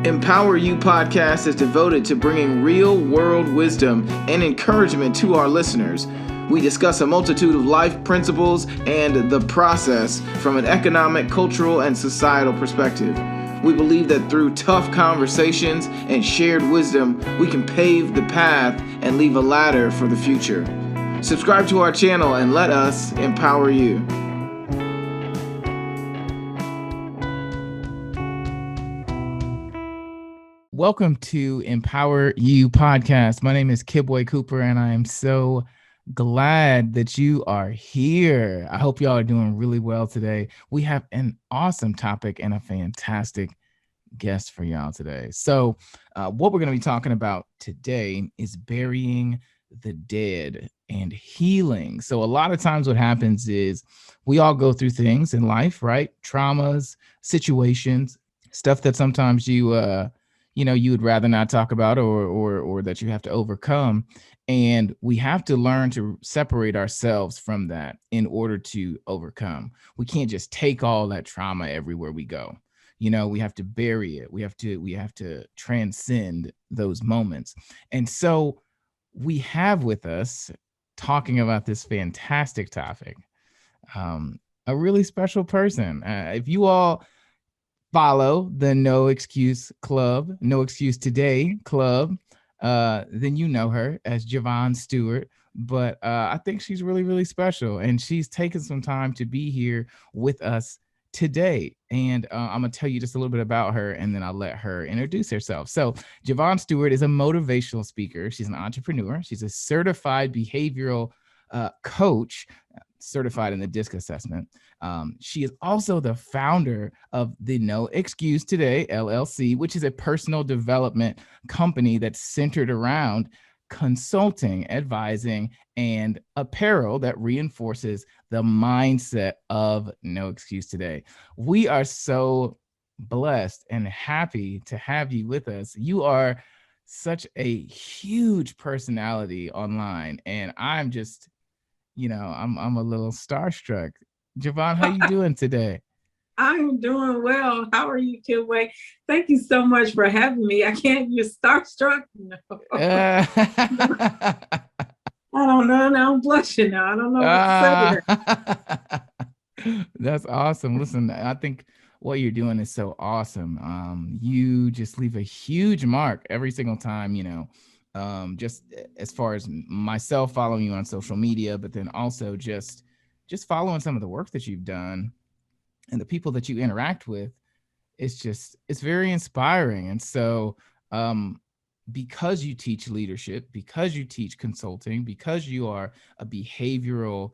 Empower You podcast is devoted to bringing real world wisdom and encouragement to our listeners. We discuss a multitude of life principles and the process from an economic, cultural, and societal perspective. We believe that through tough conversations and shared wisdom, we can pave the path and leave a ladder for the future. Subscribe to our channel and let us empower you. Welcome to Empower You podcast. My name is Kidboy Cooper, and I am so glad that you are here. I hope y'all are doing really well today. We have an awesome topic and a fantastic guest for y'all today. So what we're going to be talking about today is burying the dead and healing. So a lot of times what happens is we all go through things in life, right? Traumas, situations, stuff that sometimes you would rather not talk about or that you have to overcome. And we have to learn to separate ourselves from that in order to overcome. We can't just take all that trauma everywhere we go. We have to bury it. We have to transcend those moments. And so we have with us, talking about this fantastic topic, a really special person. If you all follow the No Excuse Club, No Excuse Today Club, then you know her as Javonne Steward. But I think she's really, really special. And she's taken some time to be here with us today. And I'm going to tell you just a little bit about her, and then I'll let her introduce herself. So Javonne Steward is a motivational speaker. She's an entrepreneur. She's a certified behavioral coach, certified in the DISC assessment. She is also the founder of the No Excuse Today LLC, which is a personal development company that's centered around consulting, advising, and apparel that reinforces the mindset of No Excuse Today. We are so blessed and happy to have you with us. You are such a huge personality online, and I'm just I'm a little starstruck. Javonne, how you doing today? I'm doing well. How are you, Kidway? Thank you so much for having me. I can't. You're starstruck. No. I don't know. Now I'm blushing. Now I don't know what to say. That's awesome. Listen, I think what you're doing is so awesome. You just leave a huge mark every single time. Just as far as myself following you on social media, but then also just following some of the work that you've done and the people that you interact with, it's very inspiring. And so because you teach leadership, because you teach consulting, because you are a behavioral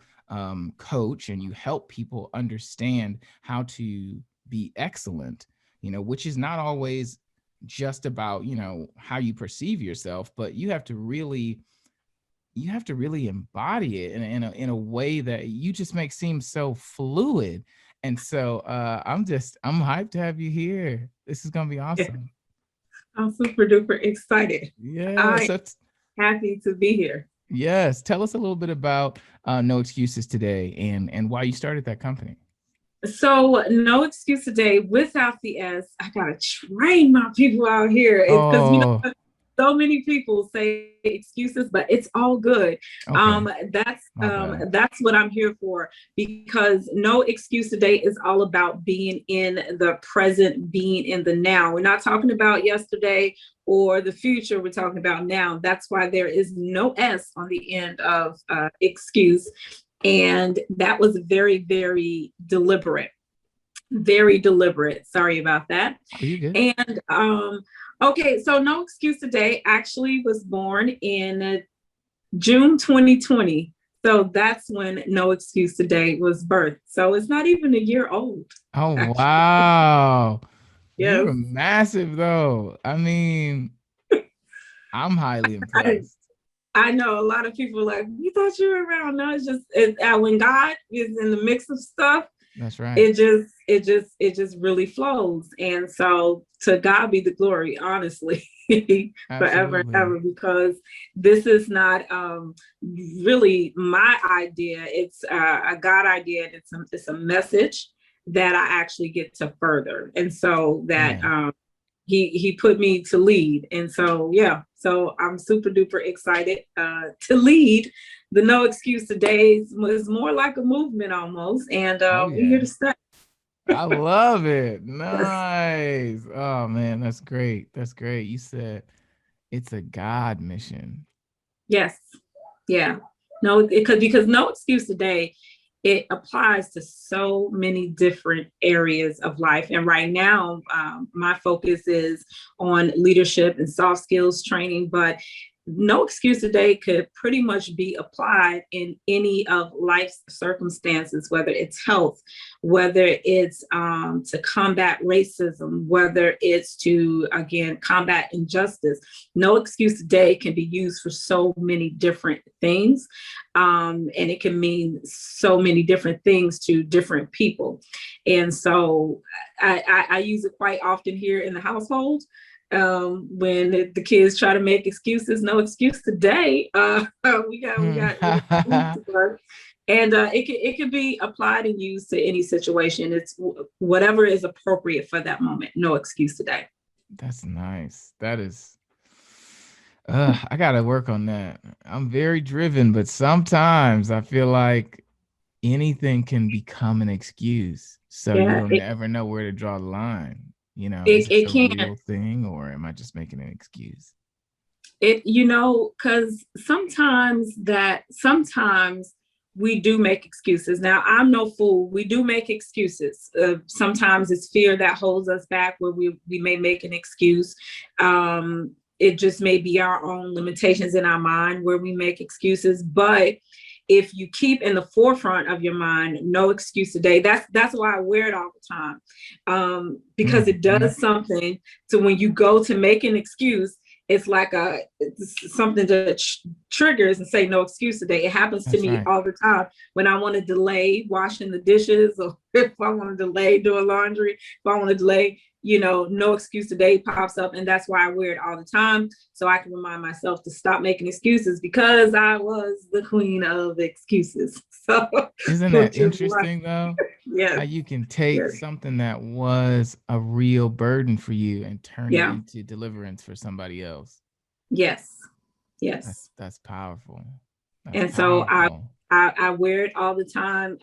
coach and you help people understand how to be excellent, which is not always just about how you perceive yourself, but you have to really embody it in a way that you just make seem so fluid. And so I'm hyped to have you here. This is gonna be awesome. I'm super duper excited. Yeah, I'm happy to be here. Yes, tell us a little bit about No Excuses Today and why you started that company. So No Excuse Today, without the S. I gotta train my people out here because so many people say excuses, but it's all good. Okay. That's what I'm here for, because No Excuse Today is all about being in the present, being in the now. We're not talking about yesterday or the future. We're talking about now. That's why there is no S on the end of excuse. And that was very, very deliberate. Very deliberate. Sorry about that. Are you good? And okay, so No Excuse Today actually was born in June 2020. So that's when No Excuse Today was birthed. So it's not even a year old. Oh, actually. Wow. Yes. You're massive, though. I mean, I'm highly impressed. I know a lot of people are like, you thought you were around. No, it's just when God is in the mix of stuff. That's right. It just really flows. And so to God be the glory, honestly, forever and ever, because this is not really my idea. It's a God idea. It's a message that I actually get to further. And so that he put me to lead. And so, yeah, so I'm super duper excited to lead the No Excuse Days. It's more like a movement almost. And Oh we're here yeah. to stay. I love it. Yes. Nice. Oh man, that's great. That's great. You said it's a God mission. Yes. Yeah. No, because No Excuse Today, it applies to so many different areas of life. And right now, my focus is on leadership and soft skills training, but No Excuse Today could pretty much be applied in any of life's circumstances, whether it's health, whether it's to combat racism, whether it's to, again, combat injustice. No Excuse Today can be used for so many different things. And it can mean so many different things to different people. And so I use it quite often here in the household. When the kids try to make excuses, no excuse today. We got to work. And it can be applied and used to any situation. It's whatever is appropriate for that moment. No excuse today. That's nice. That is I gotta work on that. I'm very driven, but sometimes I feel like anything can become an excuse. So you Yeah, don't never know where to draw the line. Is this it a can. real thing or am I just making an excuse? Because sometimes we do make excuses. Now, I'm no fool. We do make excuses. Sometimes it's fear that holds us back where we may make an excuse. It just may be our own limitations in our mind where we make excuses. But if you keep in the forefront of your mind, no excuse today, that's why I wear it all the time. Because it does something to when you go to make an excuse, it's like it's something that triggers and say no excuse today. It happens to me all the time when I want to delay washing the dishes, or if I want to delay doing laundry, if I want to delay, no excuse today pops up. And that's why I wear it all the time. So I can remind myself to stop making excuses because I was the queen of excuses. So isn't that interesting though? Yeah. How you can take something that was a real burden for you and turn it into deliverance for somebody else. Yes. That's powerful. So I wear it all the time.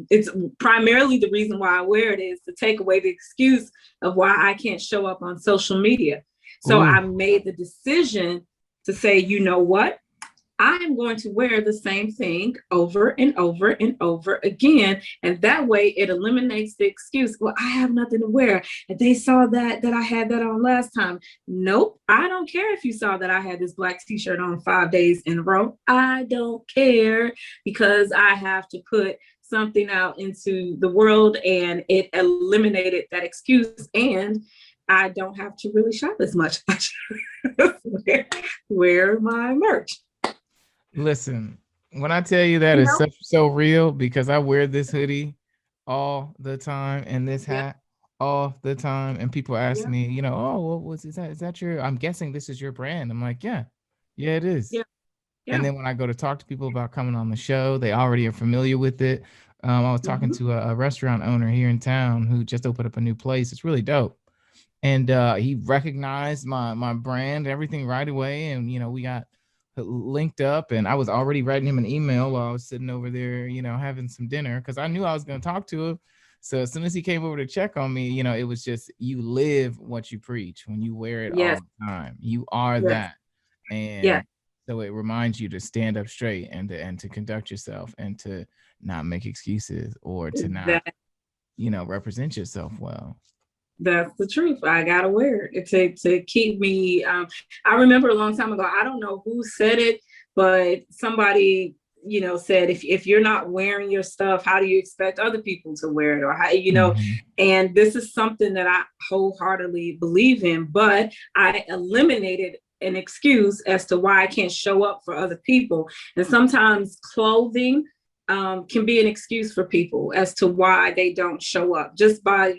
It's primarily the reason why I wear it is to take away the excuse of why I can't show up on social media. So I made the decision to say, you know what? I'm going to wear the same thing over and over and over again. And that way it eliminates the excuse. Well, I have nothing to wear. And they saw that I had that on last time. Nope. I don't care if you saw that I had this black t-shirt on 5 days in a row. I don't care because I have to put something out into the world, and it eliminated that excuse. And I don't have to really shop as much. wear my merch. Listen, when I tell you that is so real, because I wear this hoodie all the time and this hat all the time, and people ask me, oh, what is that? Is that your? I'm guessing this is your brand. I'm like, yeah, it is. Yeah. And then when I go to talk to people about coming on the show, they already are familiar with it. I was talking to a restaurant owner here in town who just opened up a new place. It's really dope. And he recognized my brand, everything right away. And, we got linked up, and I was already writing him an email while I was sitting over there, having some dinner, because I knew I was going to talk to him. So as soon as he came over to check on me, it was just, you live what you preach when you wear it all the time. You are that. And so it reminds you to stand up straight and to conduct yourself and to not make excuses or to not, represent yourself well. That's the truth. I gotta wear it to keep me. I remember a long time ago, I don't know who said it, but somebody, said, if you're not wearing your stuff, how do you expect other people to wear it? Or how, and this is something that I wholeheartedly believe in, but I eliminated an excuse as to why I can't show up for other people. And sometimes clothing can be an excuse for people as to why they don't show up, just by,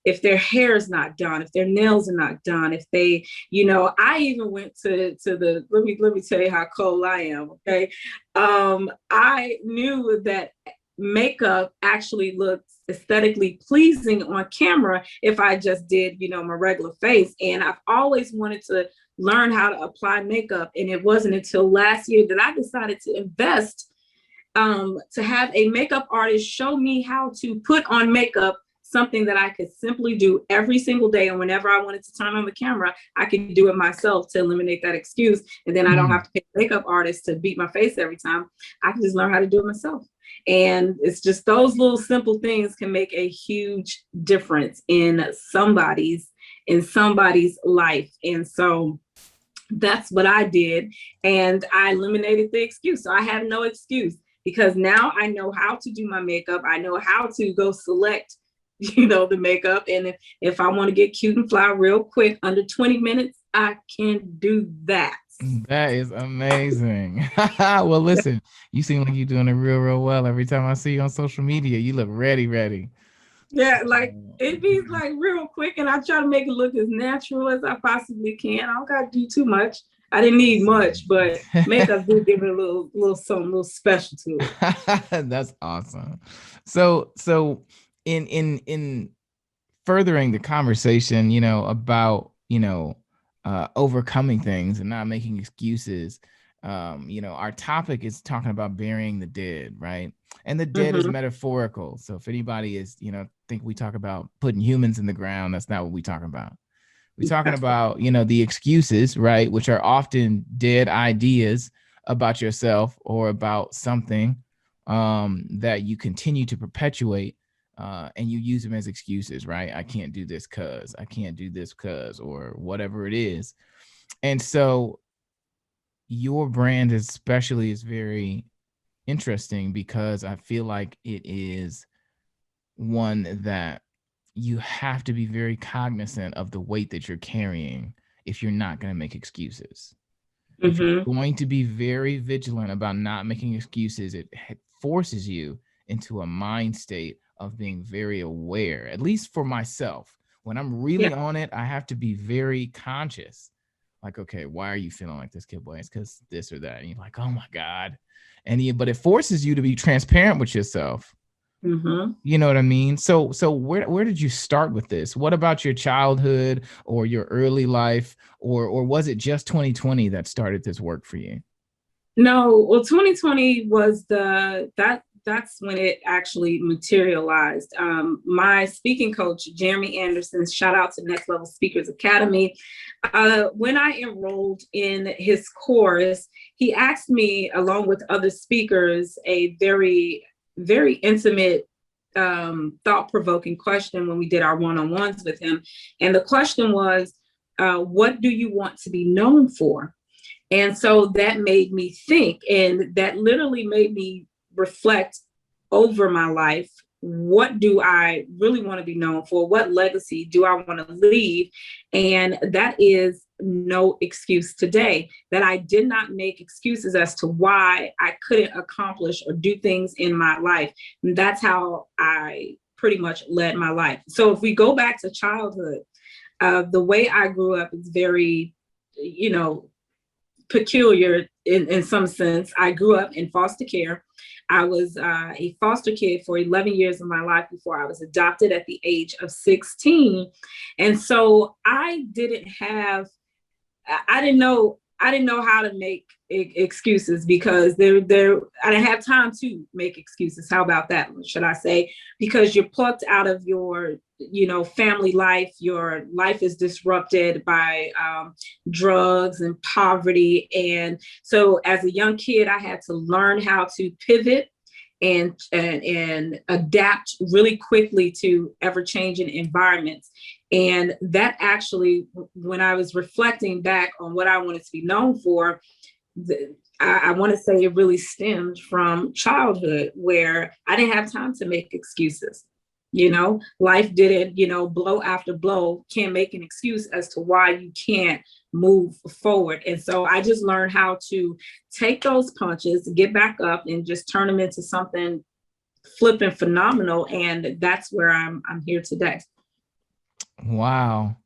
if their hair is not done, if their nails are not done, if they, I even went to the, let me tell you how cold I am. Okay. I knew that makeup actually looks aesthetically pleasing on camera if I just did, my regular face. And I've always wanted to learn how to apply makeup. And it wasn't until last year that I decided to invest, to have a makeup artist show me how to put on makeup, something that I could simply do every single day. And whenever I wanted to turn on the camera, I could do it myself to eliminate that excuse. And then I don't have to pay a makeup artist to beat my face every time. I can just learn how to do it myself. And it's just those little simple things can make a huge difference in somebody's life. And so that's what I did. And I eliminated the excuse. So I have no excuse, because now I know how to do my makeup. I know how to go select, the makeup. And if I want to get cute and fly real quick, under 20 minutes, I can do that. That is amazing. Well, listen, you seem like you're doing it real, real well. Every time I see you on social media, you look ready. Yeah, like it be like real quick, and I try to make it look as natural as I possibly can. I don't gotta do too much. I didn't need much, but makeup do give it a little something, a little special to it. That's awesome. So in furthering the conversation, about overcoming things and not making excuses. Our topic is talking about burying the dead, right? And the dead is metaphorical. So if anybody is, think we talk about putting humans in the ground, that's not what we're talking about. We're talking about, the excuses, right? Which are often dead ideas about yourself or about something that you continue to perpetuate. And you use them as excuses, right? I can't do this because I can't do this because, or whatever it is. And so your brand especially is very interesting, because I feel like it is one that you have to be very cognizant of the weight that you're carrying if you're not going to make excuses. If you're going to be very vigilant about not making excuses, it forces you into a mind state of being very aware, at least for myself. When I'm really on it, I have to be very conscious. Like, okay, why are you feeling like this, Kid Boy? It's because this or that. And you're like, oh my God. But it forces you to be transparent with yourself. You know what I mean? So where did you start with this? What about your childhood or your early life, or was it just 2020 that started this work for you? No, well, 2020 was that's when it actually materialized. My speaking coach, Jeremy Anderson, shout out to Next Level Speakers Academy. When I enrolled in his course, he asked me, along with other speakers, a very, very intimate, thought-provoking question when we did our one-on-ones with him. And the question was, what do you want to be known for? And so that made me think, and that literally made me reflect over my life. What do I really want to be known for? What legacy do I want to leave? And that is no excuse today, that I did not make excuses as to why I couldn't accomplish or do things in my life. And that's how I pretty much led my life. So if we go back to childhood, the way I grew up is very, peculiar in some sense. I grew up in foster care. I was a foster kid for 11 years of my life before I was adopted at the age of 16. And so I didn't know how to make excuses, because I didn't have time to make excuses. How about that, should I say? Because you're plucked out of your family life. Your life is disrupted by drugs and poverty. And so as a young kid, I had to learn how to pivot and adapt really quickly to ever-changing environments. And that actually, when I was reflecting back on what I wanted to be known for, I want to say it really stemmed from childhood, where I didn't have time to make excuses. Life didn't, blow after blow, can't make an excuse as to why you can't move forward. And so I just learned how to take those punches, get back up, and just turn them into something flipping phenomenal. And that's where I'm here today. Wow.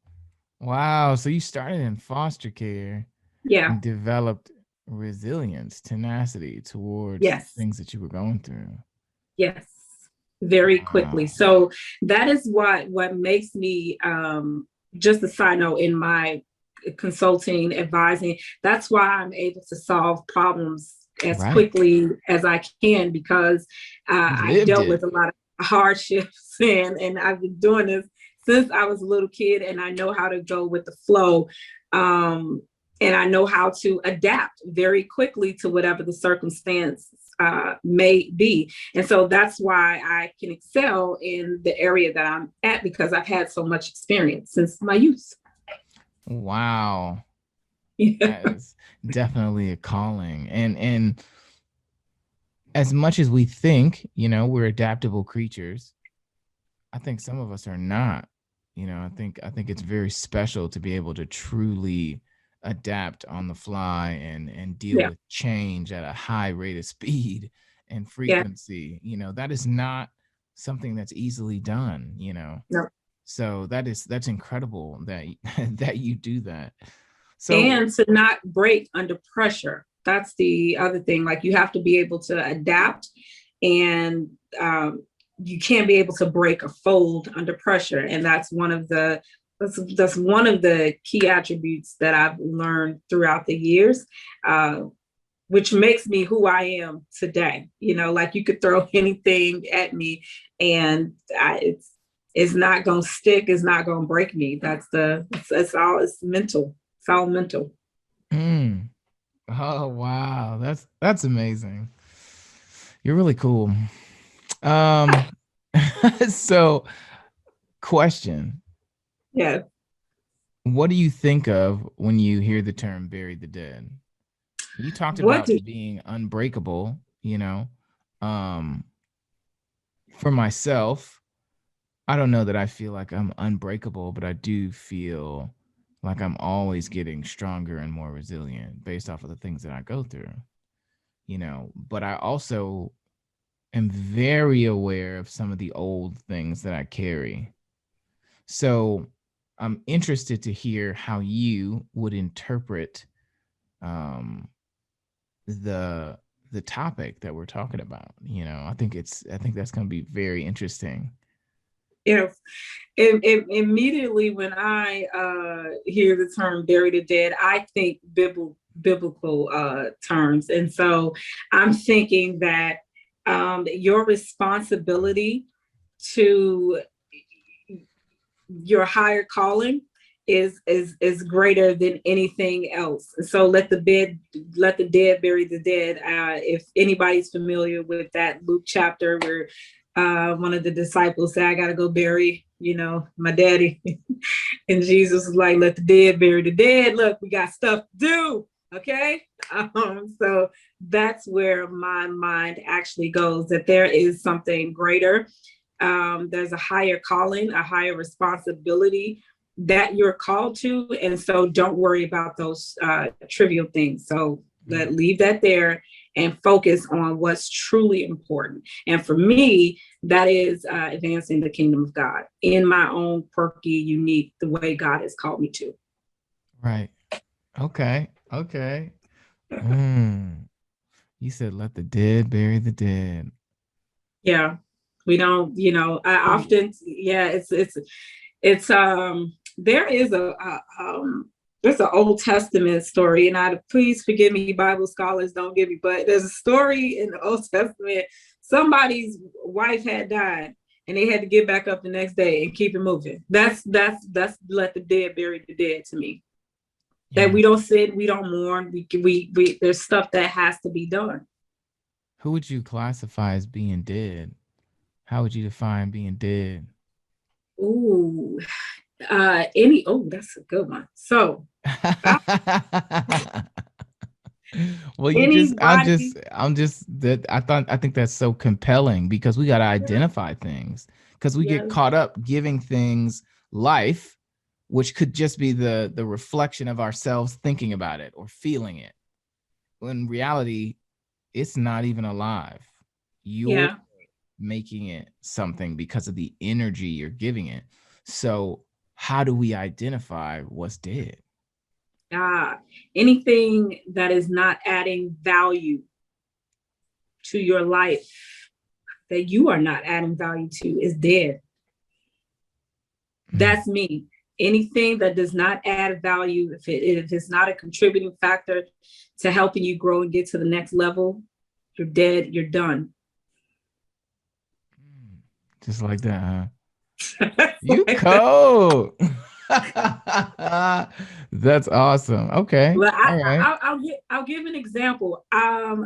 So you started in foster care. Yeah. And developed resilience, tenacity towards things that you were going through. Yes, very quickly. Wow. So that is what makes me, just a side note, in my consulting, advising, that's why I'm able to solve problems as Right. quickly as I can, because You I've lived dealt it. with a lot of hardships, and I've been doing this since I was a little kid, and I know how to go with the flow. Um, and I know how to adapt very quickly to whatever the circumstance may be. And so that's why I can excel in the area that I'm at, because I've had so much experience since my youth. Wow. Yeah. That is definitely a calling. And as much as we think, we're adaptable creatures, I think some of us are not. I think it's very special to be able to truly adapt on the fly and deal Yeah. with change at a high rate of speed and Yeah. frequency. That is not something that's easily done. No. So that's incredible that that you do that. So And to not break under pressure. That's the other thing. Like, you have to be able to adapt, and you can't be able to break or fold under pressure. And that's one of the key attributes that I've learned throughout the years, which makes me who I am today. Like, you could throw anything at me, and it's not gonna stick. It's not gonna break me. It's mental. It's all mental. mm, oh wow, that's amazing. You're really cool. Um so question, Yeah. what do you think of when you hear the term bury the dead? You talked What about do being unbreakable. Um, for myself, I don't know that I feel like I'm unbreakable, but I do feel like I'm always getting stronger and more resilient based off of the things that I go through. But I also am very aware of some of the old things that I carry. So I'm interested to hear how you would interpret um, the the topic that we're talking about. I think that's going to be very interesting. if immediately when I hear the term bury the dead, I think biblical terms. And so I'm thinking that your responsibility to your higher calling is greater than anything else. So let the dead bury the dead. If anybody's familiar with that Luke chapter where one of the disciples said, I gotta go bury, my daddy. And Jesus was like, let the dead bury the dead. Look, we got stuff to do. Okay. So that's where my mind actually goes, that there is something greater. There's a higher calling, a higher responsibility that you're called to. And so don't worry about those trivial things. So leave that there and focus on what's truly important. And for me, that is advancing the kingdom of God in my own quirky, unique, the way God has called me to. Right. Okay. Okay. Mm. You said let the dead bury the dead. Yeah. We don't, I So often, yeah, it's there is there's an Old Testament story, and I please forgive me, Bible scholars, don't give me, but there's a story in the Old Testament. Somebody's wife had died, and they had to get back up the next day and keep it moving. That's let the dead bury the dead to me. That yeah. we don't sit, we don't mourn. We there's stuff that has to be done. Who would you classify as being dead? How would you define being dead? Ooh, that's a good one. So uh, Well, anybody, I'm just that I think that's so compelling because we got to identify things because we get yes, caught up giving things life, which could just be the reflection of ourselves thinking about it or feeling it. When in reality, it's not even alive. You're yeah. making it something because of the energy you're giving it. So, how do we identify what's dead? uh, Anything that is not adding value to your life, that you are not adding value to is dead. That's me. Anything that does not add value, if it's not a contributing factor to helping you grow and get to the next level, you're dead, you're done. Just like that, huh? You cold. That's awesome. Okay. Well, All right. I'll give an example.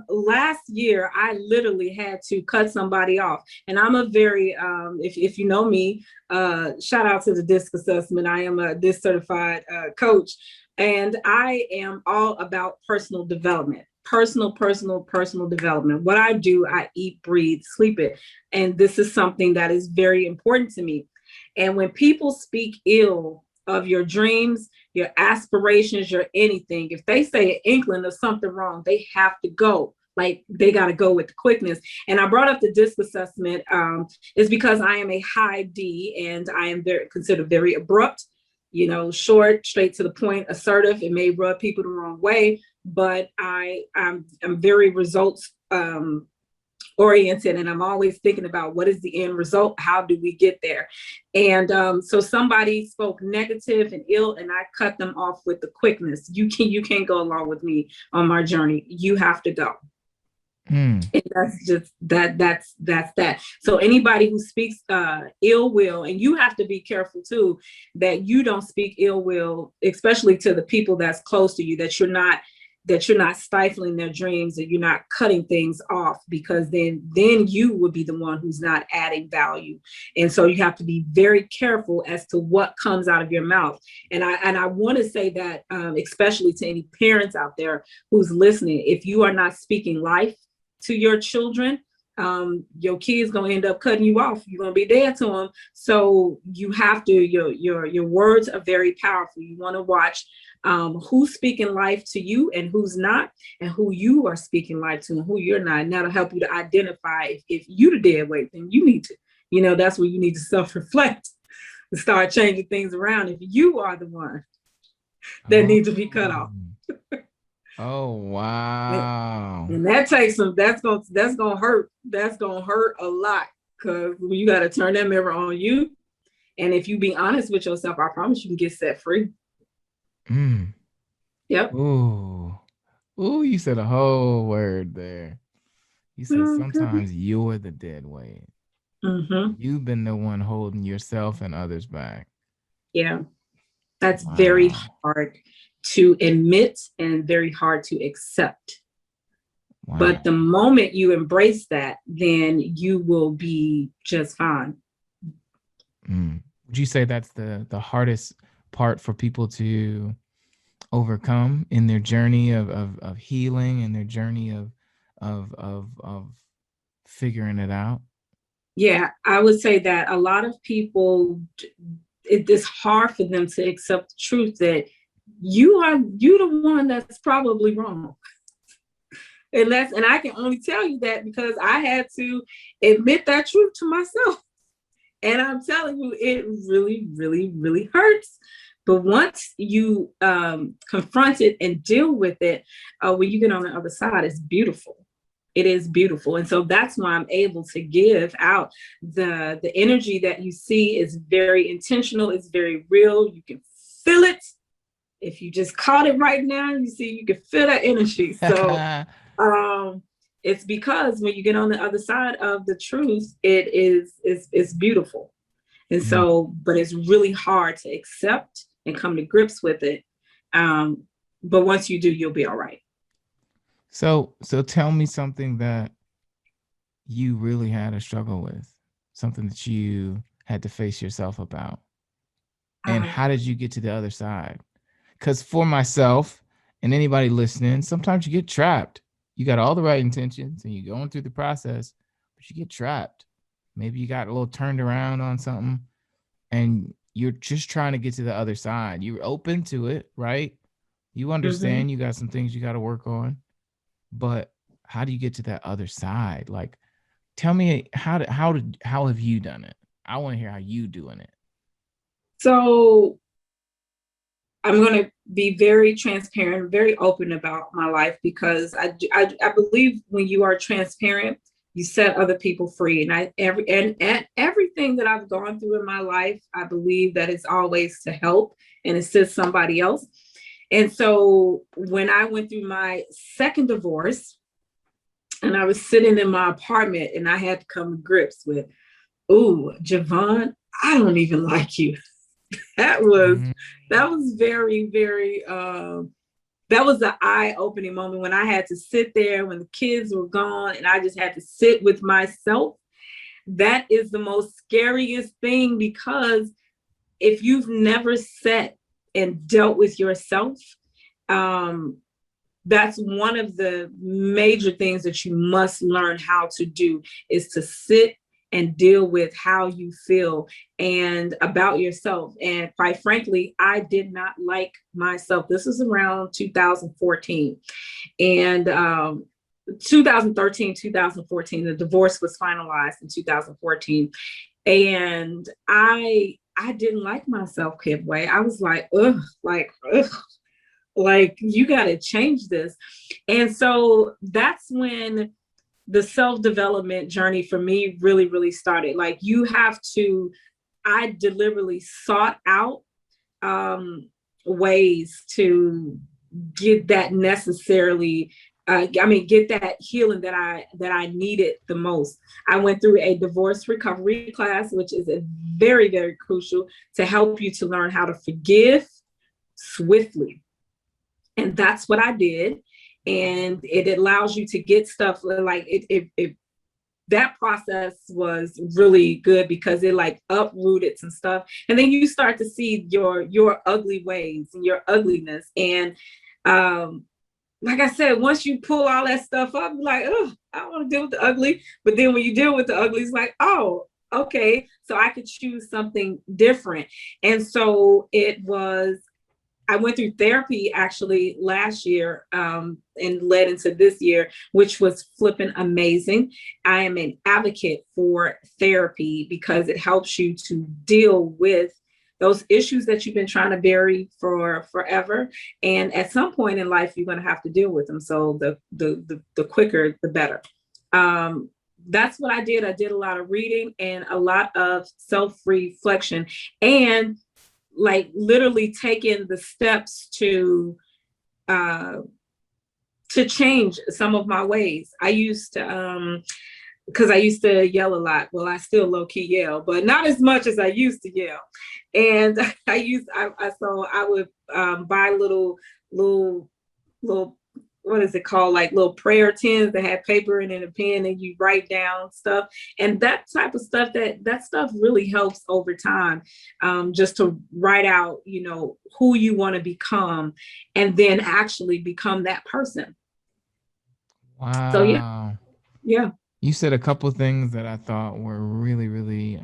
Last year I literally had to cut somebody off, and I'm a very if you know me, shout out to the DISC assessment. I am a DISC certified coach, and I am all about personal development. Personal development. What I do, I eat, breathe, sleep it, and this is something that is very important to me. And when people speak ill of your dreams, your aspirations, your anything, if they say an inkling of something wrong, they have to go. Like, they got to go with the quickness. And I brought up the DISC assessment is because I am a high D, and I am considered very abrupt, short, straight to the point, assertive. It may rub people the wrong way, but I'm very results oriented, and I'm always thinking about what is the end result, how do we get there. And so somebody spoke negative and ill, and I cut them off with the quickness. You can't go along with me on my journey. You have to go. And that's just that's that. So anybody who speaks ill will, and you have to be careful too that you don't speak ill will, especially to the people that's close to you, that you're not stifling their dreams, and you're not cutting things off, because then you would be the one who's not adding value. And so you have to be very careful as to what comes out of your mouth. And I want to say that, especially to any parents out there who's listening, if you are not speaking life to your children, your kid's gonna end up cutting you off. You're gonna be dead to them. So you have to, your words are very powerful. You want to watch who's speaking life to you and who's not, and who you are speaking life to and who you're not. And that'll help you to identify if you the dead weight, then you need to, that's where you need to self-reflect and start changing things around if you are the one that needs to be cut off. Oh, wow. And that takes that's gonna hurt. That's gonna hurt a lot, because you got to turn that mirror on you. And if you be honest with yourself, I promise you can get set free. Yep. Ooh, you said a whole word there. You said sometimes you're the dead weight. You've been the one holding yourself and others back. Yeah. That's very hard to admit and very hard to accept. Wow. But the moment you embrace that, then you will be just fine. Would you say that's the hardest part for people to overcome in their journey of healing, and their journey of figuring it out? Yeah, I would say that a lot of people, it is hard for them to accept the truth that you the one that's probably wrong. And I can only tell you that because I had to admit that truth to myself. And I'm telling you, it really, really, really hurts. But once you confront it and deal with it, when you get on the other side, it's beautiful. It is beautiful. And so that's why I'm able to give out the energy that you see is very intentional. It's very real. You can feel it. If you just caught it right now, you can feel that energy. So it's because when you get on the other side of the truth, it's beautiful. And so, but it's really hard to accept and come to grips with it. But once you do, you'll be all right. So tell me something that you really had a struggle with, something that you had to face yourself about. And how did you get to the other side? Because for myself and anybody listening, sometimes you get trapped. You got all the right intentions and you're going through the process, but you get trapped. Maybe you got a little turned around on something and you're just trying to get to the other side. You're open to it, right? You understand you got some things you got to work on, but how do you get to that other side? Like, tell me how have you done it? I want to hear how you doing it. So I'm going to be very transparent, very open about my life, because I believe when you are transparent, you set other people free. And everything that I've gone through in my life, I believe that it's always to help and assist somebody else. And so when I went through my second divorce and I was sitting in my apartment and I had to come to grips with, ooh, Javonne, I don't even like you. that was very, very, that was an eye-opening moment when I had to sit there when the kids were gone and I just had to sit with myself. That is the most scariest thing, because if you've never sat and dealt with yourself, that's one of the major things that you must learn how to do, is to sit and deal with how you feel and about yourself. And quite frankly, I did not like myself. This was around 2014 and 2013, 2014. The divorce was finalized in 2014. And I didn't like myself, Kidway. I was like, ugh, like you got to change this. And so that's when the self-development journey for me really, really started. Like I deliberately sought out ways to get that get that healing that I needed the most. I went through a divorce recovery class, which is a very, very crucial to help you to learn how to forgive swiftly. And that's what I did. And it allows you to get stuff like that process was really good because it like uprooted some stuff. And then you start to see your ugly ways and your ugliness. And like I said, once you pull all that stuff up, you're like, oh, I don't want to deal with the ugly. But then when you deal with the ugly, it's like, oh, okay, so I could choose something different. And so I went through therapy actually last year and led into this year, which was flipping amazing. I am an advocate for therapy because it helps you to deal with those issues that you've been trying to bury for forever. And at some point in life, you're going to have to deal with them. So the quicker, the better. That's what I did. I did a lot of reading and a lot of self-reflection, and like literally taking the steps to change some of my ways. I used to, because I used to yell a lot. Well, I still low key yell, but not as much as I used to yell. And I would buy little, what is it called? Like little prayer tins that had paper and a pen, and you write down stuff. And that type of stuff, that stuff really helps over time, just to write out, who you want to become and then actually become that person. Wow. So yeah. You said a couple of things that I thought were really, really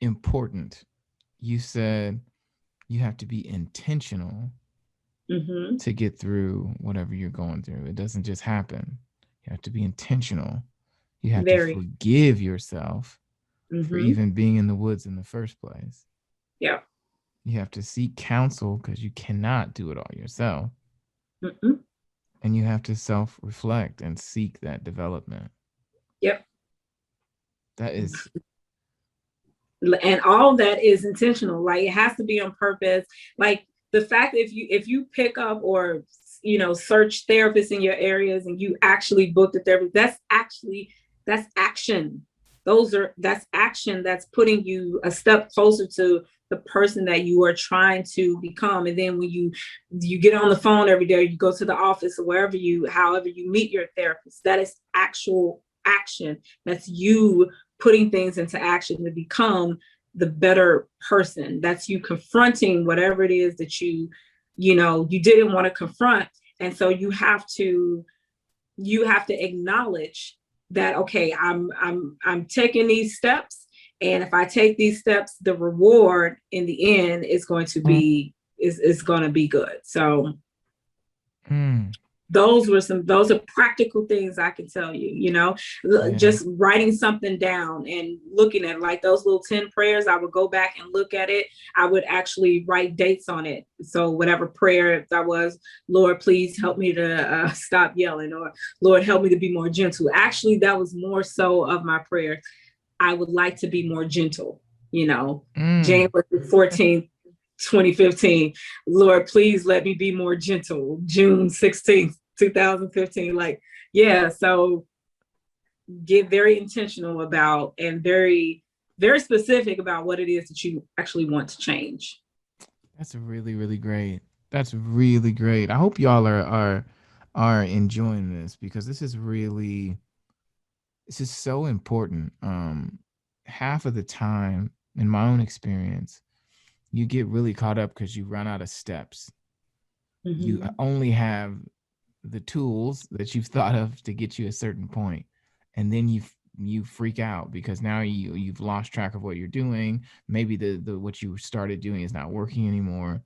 important. You said you have to be intentional to get through whatever you're going through. It doesn't just happen. You have to be intentional. You have to forgive yourself for even being in the woods in the first place. Yeah. You have to seek counsel because you cannot do it all yourself. And you have to self-reflect and seek that development. Yep. That is. And all that is intentional. Like it has to be on purpose. Like the fact that if you pick up or, search therapists in your areas and you actually book the therapist, that's action. That's action. That's putting you a step closer to the person that you are trying to become. And then when you get on the phone every day, you go to the office or however you meet your therapist, that is actual action. That's you putting things into action to become the better person. That's you confronting whatever it is that you didn't want to confront. And so you have to acknowledge that, okay, I'm taking these steps. And if I take these steps, the reward in the end is going to be is going to be good. So those are practical things I can tell you, just writing something down and looking at like those little 10 prayers. I would go back and look at it. I would actually write dates on it. So whatever prayer that was, Lord, please help me to stop yelling, or Lord, help me to be more gentle. Actually, that was more so of my prayer. I would like to be more gentle, January 14th, 2015, Lord, please let me be more gentle. June 16th, 2015. Like, yeah. So get very intentional about and very, very specific about what it is that you actually want to change. That's really, really great. That's really great. I hope y'all are enjoying this, because this is so important. Half of the time, in my own experience, you get really caught up because you run out of steps. Mm-hmm. You only have the tools that you've thought of to get you a certain point, and then you freak out because now you've lost track of what you're doing. Maybe the what you started doing is not working anymore,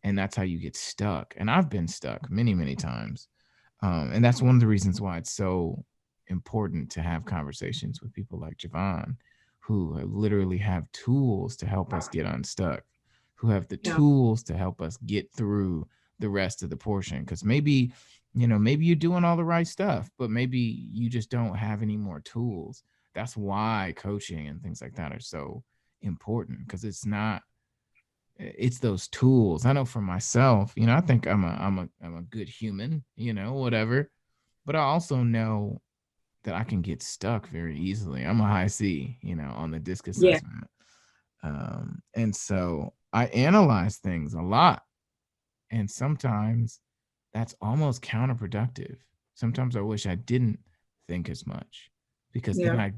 and that's how you get stuck. And I've been stuck many times, and that's one of the reasons why it's so important to have conversations with people like Javonne, who literally have tools to help us get unstuck, who have the tools to help us get through the rest of the portion. Because maybe you're doing all the right stuff, but maybe you just don't have any more tools. That's why coaching and things like that are so important, because it's those tools. I know for myself, I think I'm a good human, whatever, but I also know that I can get stuck very easily. I'm a high C, on the DISC assessment. And so I analyze things a lot. And sometimes that's almost counterproductive. Sometimes I wish I didn't think as much, because then I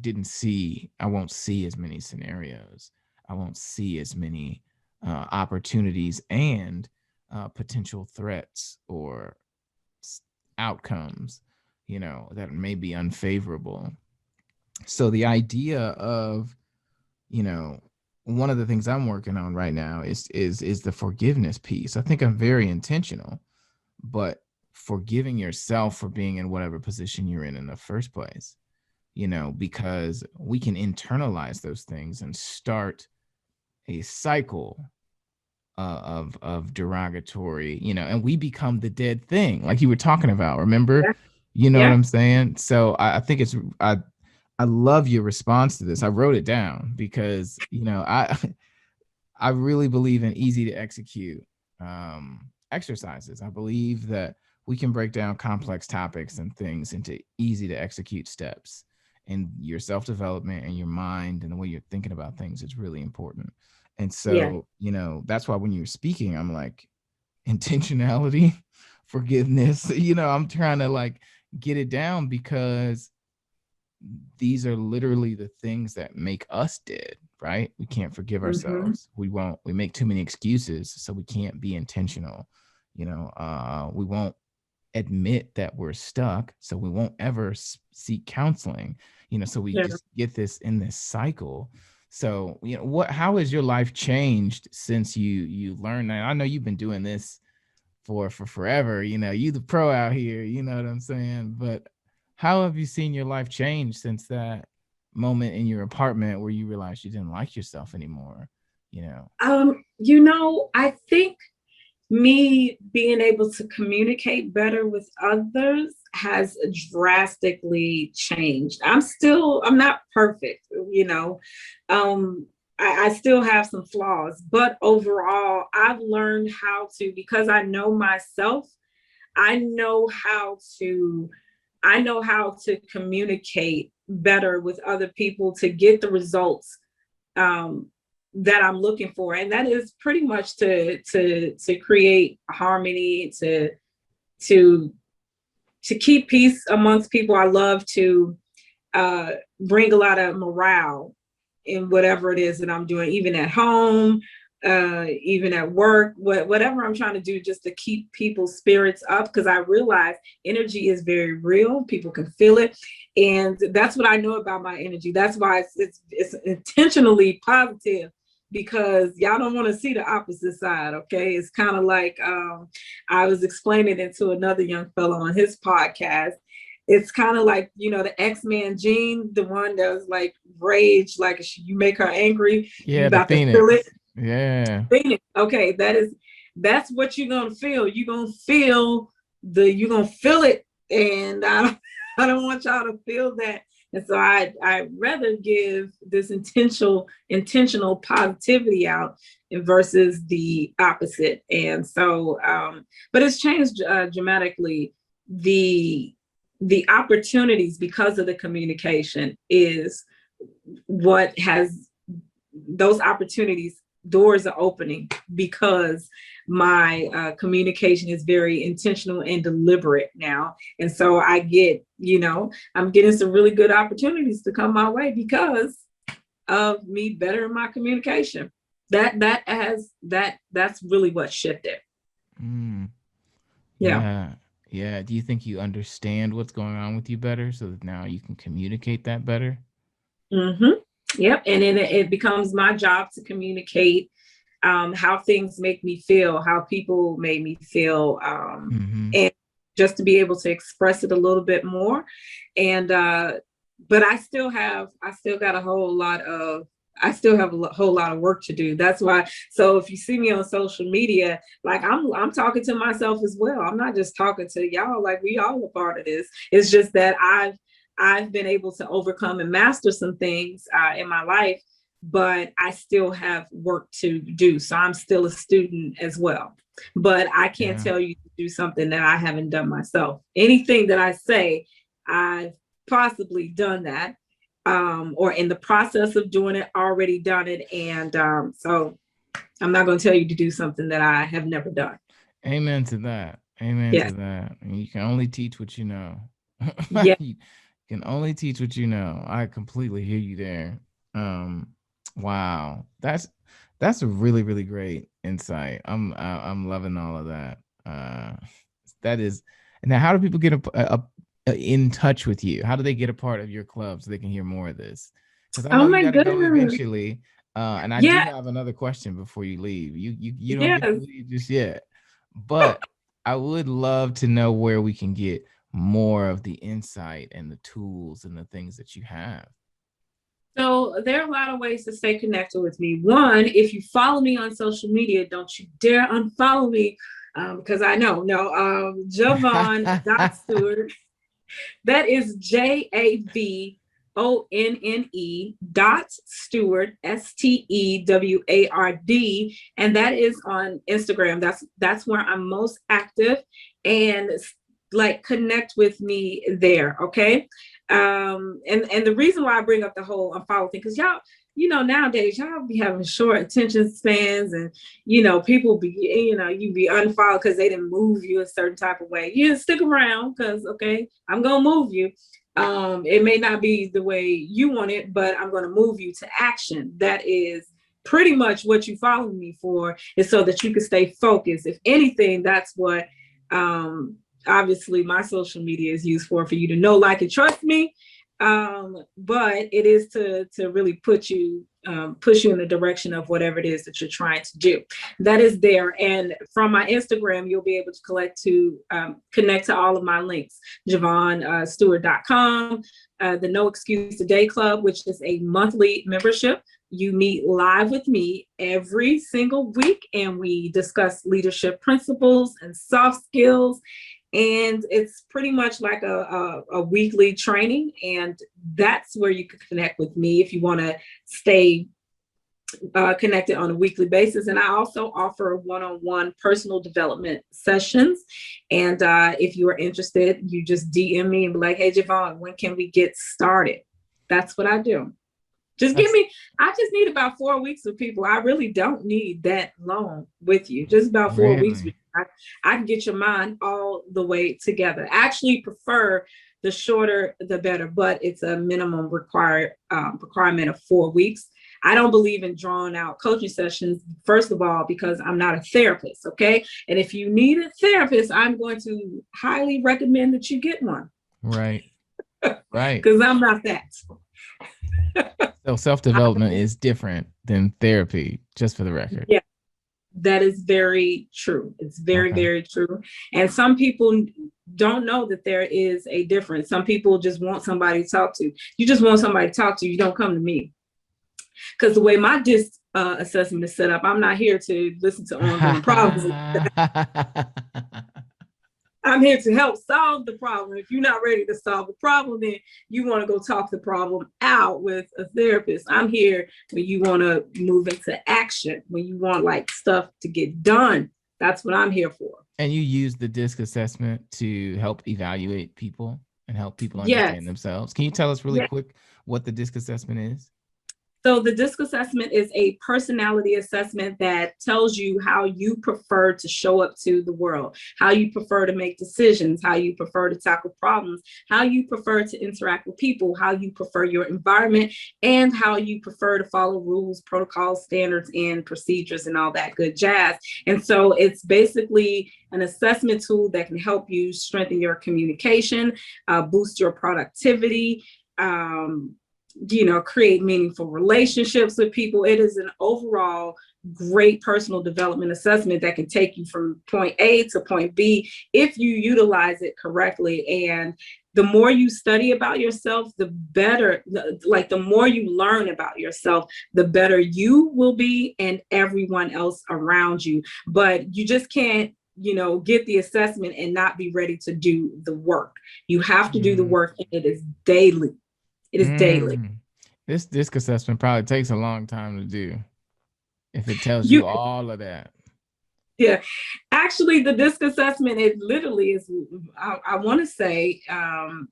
won't see as many scenarios. I won't see as many opportunities and potential threats or outcomes, that may be unfavorable. So the idea of, one of the things I'm working on right now is the forgiveness piece. I think I'm very intentional, but forgiving yourself for being in whatever position you're in the first place, because we can internalize those things and start a cycle of derogatory, and we become the dead thing, like you were talking about. Remember, what I'm saying? So I think I love your response to this. I wrote it down because, I really believe in easy to execute exercises. I believe that we can break down complex topics and things into easy to execute steps. And your self-development and your mind and the way you're thinking about things is really important. And so, that's why when you're speaking, I'm like, intentionality, forgiveness, I'm trying to like get it down, because these are literally the things that make us dead, right? We can't forgive ourselves. We make too many excuses, so we can't be intentional. We won't admit that we're stuck, so we won't ever seek counseling, so we just get this in this cycle. So, how has your life changed since you learned that? I know you've been doing this for forever, you the pro out here, you know what I'm saying? But how have you seen your life change since that moment in your apartment where you realized you didn't like yourself anymore? I think me being able to communicate better with others has drastically changed. I'm not perfect, I still have some flaws, but overall I've learned how to, because I know myself, I know how to communicate better with other people to get the results that I'm looking for. And that is pretty much to create harmony, to keep peace amongst people. I love to bring a lot of morale in whatever it is that I'm doing, even at home, even at work, whatever I'm trying to do, just to keep people's spirits up, because I realize energy is very real. People can feel it. And that's what I know about my energy. That's why it's intentionally positive, because y'all don't want to see the opposite side. Okay. It's kind of like, I was explaining it to another young fellow on his podcast. It's kind of like, the X-Men Jean, the one that was like rage, like you make her angry, you the about to feel Phoenix. it. Yeah. Phoenix. Okay, that's what you're gonna feel. You're gonna feel it. And I don't want y'all to feel that. And so I'd rather give this intentional positivity out versus the opposite. And so, but it's changed dramatically. The opportunities because of the communication is what has those opportunities. Doors are opening because my communication is very intentional and deliberate now. And so I get, I'm getting some really good opportunities to come my way because of me bettering my communication. That's really what shifted. Yeah. Do you think you understand what's going on with you better so that now you can communicate that better? Yep. And then it becomes my job to communicate how things make me feel, how people made me feel, and just to be able to express it a little bit more. And but I still got a whole lot of work to do. That's why. So if you see me on social media, like I'm talking to myself as well. I'm not just talking to y'all. Like we all a part of this. It's just that I've been able to overcome and master some things in my life, but I still have work to do. So I'm still a student as well. But I can't tell you to do something that I haven't done myself. Anything that I say, I've possibly done that, or in the process of doing it, already done it. And so I'm not going to tell you to do something that I have never done. Amen to that. Amen to that. And you can only teach what you know. Yeah. You can only teach what you know. I completely hear you there. Wow. That's a really, really great insight. I'm loving all of that. That is. Now, how do people get in touch with you? How do they get a part of your club so they can hear more of this? Because I know you got to go eventually. And I do have another question before you leave. You don't get to leave just yet, but I would love to know where we can get more of the insight and the tools and the things that you have. So there are a lot of ways to stay connected with me. One, if you follow me on social media, don't you dare unfollow me, because I know, Javonne Steward. That is JAVONNE .Steward STEWARD, and that is on Instagram. That's where I'm most active, and like connect with me there. Okay. And the reason why I bring up the whole unfollow thing, because y'all, nowadays y'all be having short attention spans, and people be, you be unfollowed because they didn't move you a certain type of way. You stick around because I'm gonna move you. It may not be the way you want it, but I'm gonna move you to action. That is pretty much what you follow me for, is so that you can stay focused. If anything, that's what obviously my social media is used for you to know, like, and trust me. But it is to really push you in the direction of whatever it is that you're trying to do. That is there. And from my Instagram, you'll be able to connect to all of my links. JavonneSteward.com, the No Excuse Today Club, which is a monthly membership. You meet live with me every single week, and we discuss leadership principles and soft skills. And it's pretty much like a weekly training. And that's where you can connect with me if you want to stay connected on a weekly basis. And I also offer one-on-one personal development sessions. And if you are interested, you just DM me and be like, hey, Javonne, when can we get started? That's what I do. I just need about 4 weeks with people. I really don't need that long with you. Just about 4 weeks. I can get your mind all the way together. I actually prefer the shorter, the better, but it's a minimum requirement of 4 weeks. I don't believe in drawn out coaching sessions, first of all, because I'm not a therapist. Okay. And if you need a therapist, I'm going to highly recommend that you get one. Right. Right. Because I'm not that. So self-development is different than therapy, just for the record. Yeah, that is very true. It's very, Okay. very true. And some people don't know that there is a difference. Some people just want somebody to talk to. You just want somebody to talk to. You don't come to me. Because the way my disc assessment is set up, I'm not here to listen to ongoing problems. I'm here to help solve the problem. If you're not ready to solve the problem, then you want to go talk the problem out with a therapist. I'm here when you want to move into action, when you want like stuff to get done. That's what I'm here for. And you use the DISC assessment to help evaluate people and help people understand Yes. themselves. Can you tell us really Yes. quick what the DISC assessment is? So the DISC assessment is a personality assessment that tells you how you prefer to show up to the world, how you prefer to make decisions, how you prefer to tackle problems, how you prefer to interact with people, how you prefer your environment, and how you prefer to follow rules, protocols, standards, and procedures, and all that good jazz. And so it's basically an assessment tool that can help you strengthen your communication, boost your productivity, create meaningful relationships with people. It is an overall great personal development assessment that can take you from point A to point B if you utilize it correctly. And the more you study about yourself, the better, like the more you learn about yourself, the better you will be and everyone else around you. But you just can't get the assessment and not be ready to do the work. You have to do the work, and it is daily. It is daily. This DISC assessment probably takes a long time to do if it tells You you all of that. Yeah, actually, the DISC assessment, it literally is, I want to say,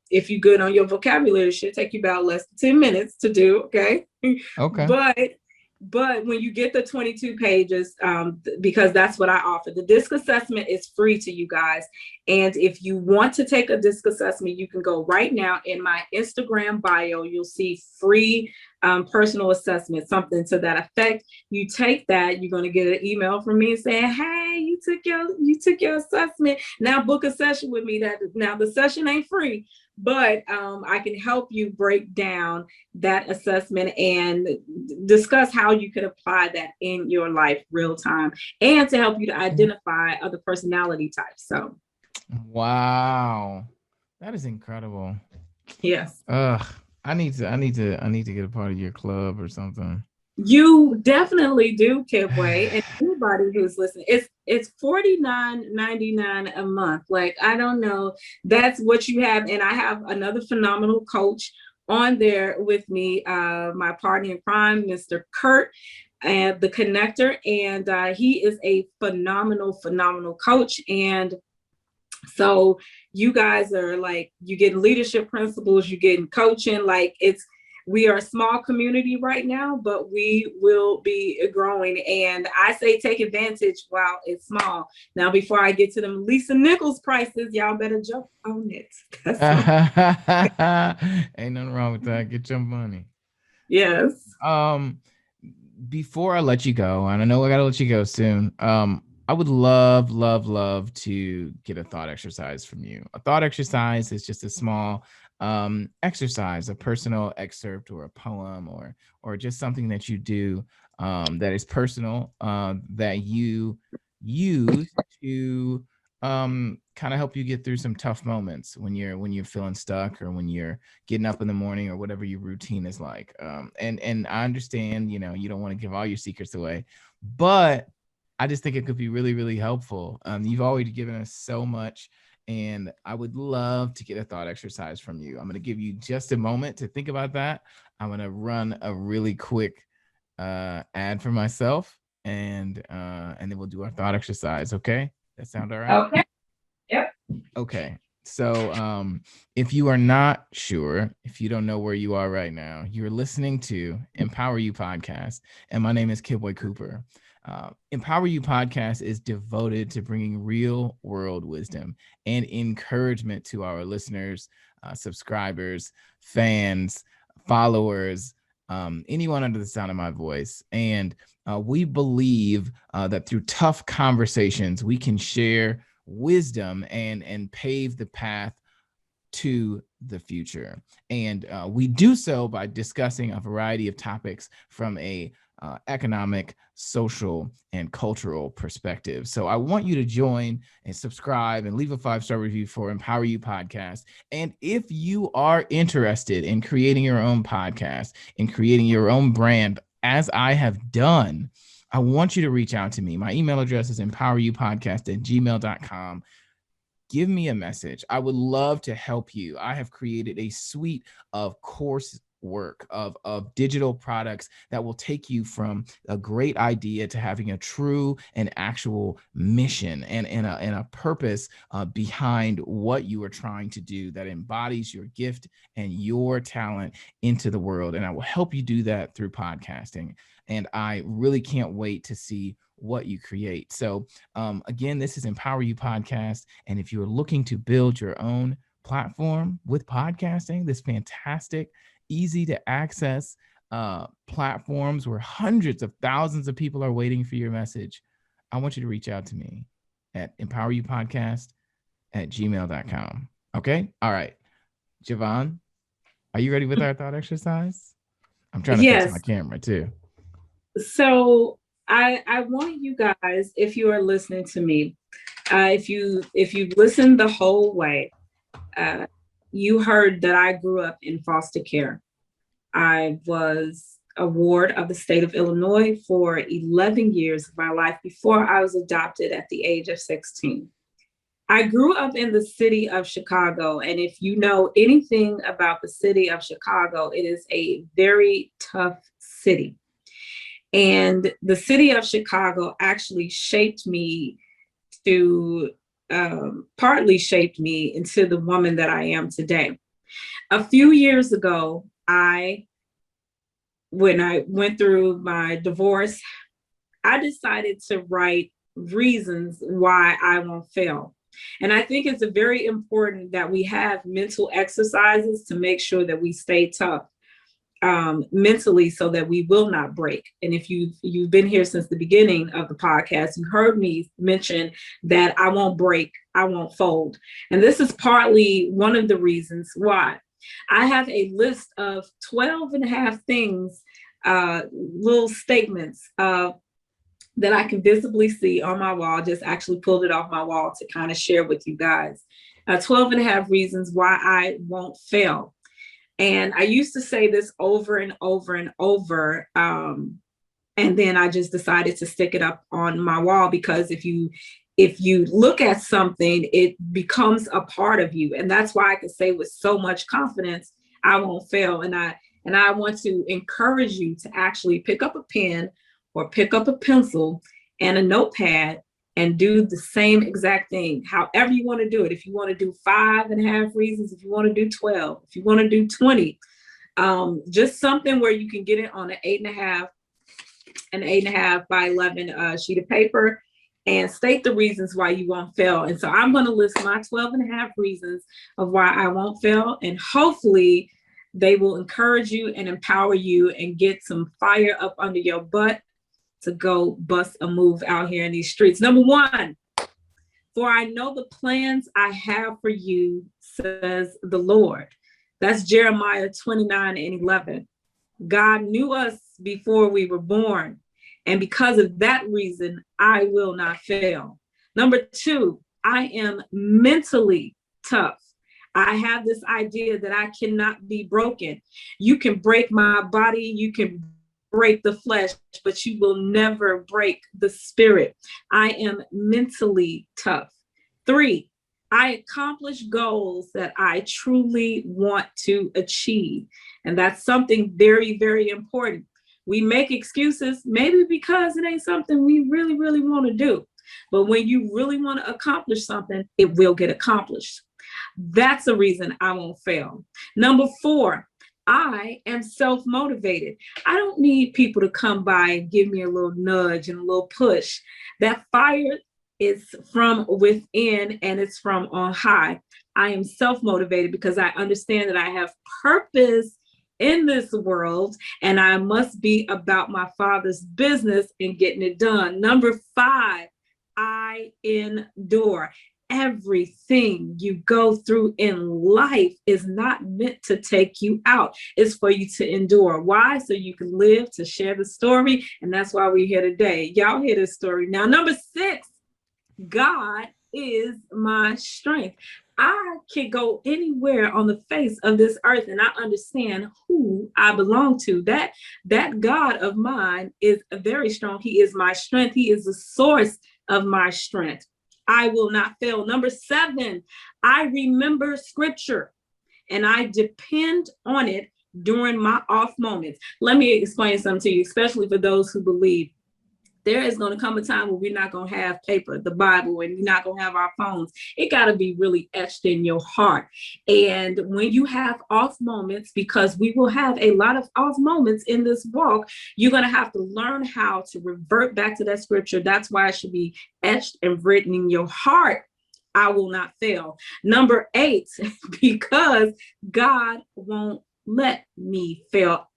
if you're good on your vocabulary, it should take you about less than 10 minutes to do. Okay. Okay. But when you get the 22 pages, because that's what I offer, the DISC assessment is free to you guys. And if you want to take a DISC assessment, you can go right now in my Instagram bio. You'll see free personal assessment, something to that effect. You take that, you're going to get an email from me saying, hey, you took your assessment. Now book a session with me. Now the session ain't free, but I can help you break down that assessment and discuss how you could apply that in your life real time, and to help you to identify other personality types. So, wow, that is incredible. yes. I need to get a part of your club or something. You definitely do, Kidway, and anybody who's listening. It's $49.99 a month. Like, I don't know, that's what you have. And I have another phenomenal coach on there with me, my partner in crime, Mr. Kurt, and the connector, and he is a phenomenal coach. And so you guys are like, you get leadership principles, you get coaching. Like, we are a small community right now, but we will be growing. And I say take advantage while it's small. Now, before I get to them Lisa Nichols prices, y'all better jump on it. Ain't nothing wrong with that. Get your money. Yes. Before I let you go, and I know I gotta let you go soon. I would love to get a thought exercise from you. A thought exercise is just a small exercise, a personal excerpt or a poem or just something that you do that is personal, that you use to kind of help you get through some tough moments when you're feeling stuck, or when you're getting up in the morning, or whatever your routine is like. And I understand, you don't want to give all your secrets away, but I just think it could be really, really helpful. You've already given us so much, and I would love to get a thought exercise from you. I'm going to give you just a moment to think about that. I'm going to run a really quick ad for myself, and then we'll do our thought exercise. Okay, that sound all right? Okay. Yep. Okay. So if you are not sure, if you don't know where you are right now, you're listening to Empower You Podcast, and my name is Kidboy Cooper. Empower You Podcast is devoted to bringing real world wisdom and encouragement to our listeners, subscribers, fans, followers, anyone under the sound of my voice. And we believe that through tough conversations, we can share wisdom and pave the path to the future. And we do so by discussing a variety of topics from a economic, social, and cultural perspective. So I want you to join and subscribe and leave a 5-star review for Empower You Podcast. And if you are interested in creating your own podcast and creating your own brand, as I have done, I want you to reach out to me. My email address is empoweryupodcast@gmail.com. Give me a message. I would love to help you. I have created a suite of course work of digital products that will take you from a great idea to having a true and actual mission and a purpose behind what you are trying to do that embodies your gift and your talent into the world. And I will help you do that through podcasting. And I really can't wait to see what you create. So again, this is Empower You Podcast. And if you're looking to build your own platform with podcasting, this fantastic, easy to access platforms where hundreds of thousands of people are waiting for your message, I want you to reach out to me at empoweryupodcast@gmail.com. Okay. All right. Javonne, are you ready with our thought exercise? I'm trying to fix my camera too. So I want you guys, if you are listening to me, if you listened the whole way, you heard that I grew up in foster care. I was a ward of the state of Illinois for 11 years of my life before I was adopted at the age of 16. I grew up in the city of Chicago, and if you know anything about the city of Chicago, it is a very tough city. And the city of Chicago actually partly shaped me into the woman that I am today. A few years ago, when I went through my divorce, I decided to write reasons why I won't fail. And I think it's very important that we have mental exercises to make sure that we stay tough mentally so that we will not break. And if you've been here since the beginning of the podcast, you heard me mention that I won't break, I won't fold. And this is partly one of the reasons why. I have a list of 12 and a half things, little statements that I can visibly see on my wall. Just actually pulled it off my wall to kind of share with you guys. 12 and a half reasons why I won't fail. And I used to say this over and over and over. And then I just decided to stick it up on my wall, because if you look at something, it becomes a part of you. And that's why I can say with so much confidence, I won't fail. And I want to encourage you to actually pick up a pen or pick up a pencil and a notepad and do the same exact thing, however you want to do it. If you want to do 5 and a half reasons, if you want to do 12, if you want to do 20, just something where you can get it on an 8.5 by 11 sheet of paper and state the reasons why you won't fail. And so I'm going to list my 12 and a half reasons of why I won't fail. And hopefully they will encourage you and empower you and get some fire up under your butt to go bust a move out here in these streets. Number 1, for I know the plans I have for you, says the Lord. That's Jeremiah 29:11. God knew us before we were born. And because of that reason, I will not fail. Number 2, I am mentally tough. I have this idea that I cannot be broken. You can break my body, you can break the flesh, but you will never break the spirit. I am mentally tough. 3, I accomplish goals that I truly want to achieve. And that's something very, very important. We make excuses, maybe because it ain't something we really, really want to do. But when you really want to accomplish something, it will get accomplished. That's the reason I won't fail. Number 4, I am self-motivated. I don't need people to come by and give me a little nudge and a little push. That fire is from within and it's from on high. I am self-motivated because I understand that I have purpose in this world and I must be about my Father's business and getting it done. Number 5, I endure. everything you go through in life is not meant to take you out. It's for you to endure. Why? So you can live to share the story. And that's why we're here today. Y'all hear this story. Now, number 6, God is my strength. I can go anywhere on the face of this earth and I understand who I belong to. That God of mine is very strong. He is my strength. He is the source of my strength. I will not fail. Number 7, I remember scripture and I depend on it during my off moments. Let me explain something to you, especially for those who believe. There is going to come a time where we're not going to have paper, the Bible, and we're not going to have our phones. It got to be really etched in your heart. And when you have off moments, because we will have a lot of off moments in this walk, you're going to have to learn how to revert back to that scripture. That's why it should be etched and written in your heart. I will not fail. Number 8, because God won't let me fail.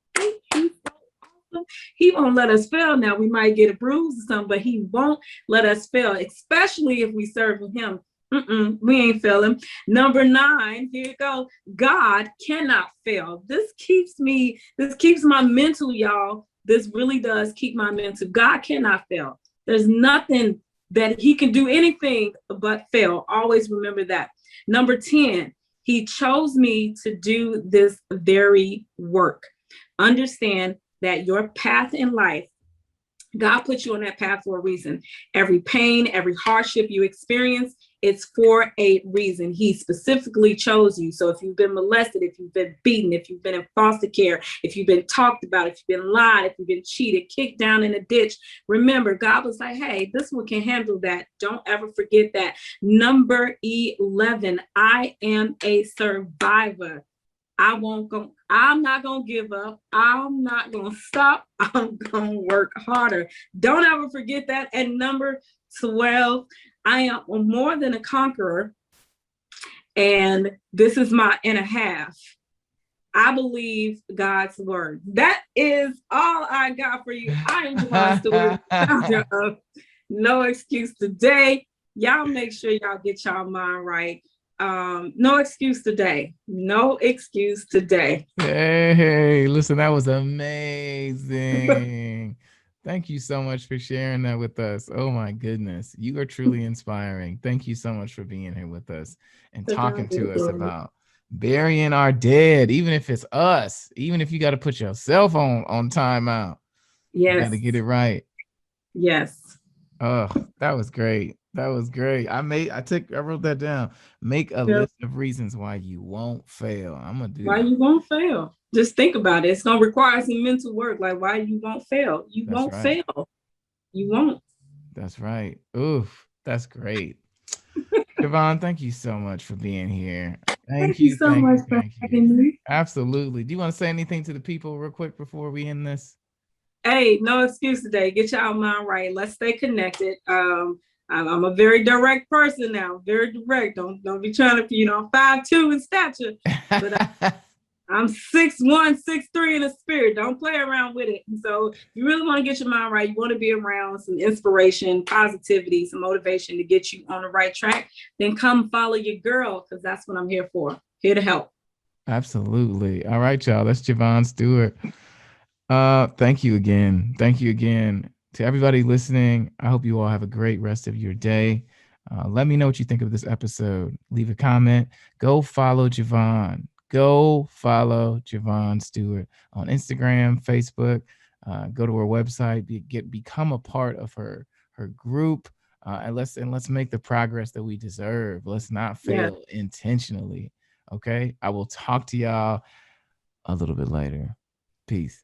He won't let us fail. Now we might get a bruise or something, but he won't let us fail, especially if we serve him. We ain't failing. Number 9, here you go. God cannot fail. This keeps my mental, y'all. This really does keep my mental. God cannot fail. There's nothing that he can do anything but fail. Always remember that. Number 10, he chose me to do this very work. Understand that your path in life, God put you on that path for a reason. Every pain, every hardship you experience, it's for a reason. He specifically chose you. So if you've been molested, if you've been beaten, if you've been in foster care, if you've been talked about, if you've been lied, if you've been cheated, kicked down in a ditch, remember, God was like, hey, this one can handle that. Don't ever forget that. Number 11, I am a survivor. I'm not going to give up. I'm not going to stop. I'm going to work harder. Don't ever forget that. And number 12, I am more than a conqueror. And this is my and a half. I believe God's word. That is all I got for you. I am Javonne Steward, founder of No Excuse Today. Y'all make sure y'all get y'all mind right. No excuse today. No excuse today. Hey, listen, that was amazing. Thank you so much for sharing that with us. Oh my goodness. You are truly inspiring. Thank you so much for being here with us and talking to us about burying our dead, even if it's us, even if you got to put your cell phone on timeout. Yes. You got to get it right. Yes. Oh, that was great. That was great. I wrote that down. Make a list of reasons why you won't fail. I'm gonna do why that. You won't fail. Just think about it. It's gonna require some mental work. Like why you won't fail. You That's won't right. fail. You won't. That's right. Oof, that's great. Javonne, thank you so much for being here. Thank you so much for having me. Absolutely. Do you want to say anything to the people real quick before we end this? Hey, no excuse today. Get y'all mind right. Let's stay connected. I'm a very direct person now. Very direct. Don't be trying to, 5'2" in stature, but I'm 6'1", 6'3" in the spirit. Don't play around with it. And so if you really want to get your mind right, you want to be around some inspiration, positivity, some motivation to get you on the right track, then come follow your girl, because that's what I'm here for. Here to help. Absolutely. All right, y'all. That's Javonne Steward. Thank you again. Thank you again to everybody listening. I hope you all have a great rest of your day. Let me know what you think of this episode. Leave a comment. Go follow Javonne. Go follow Javonne Steward on Instagram, Facebook. Go to her website. Become a part of her group. And let's make the progress that we deserve. Let's not fail intentionally. Okay. I will talk to y'all a little bit later. Peace.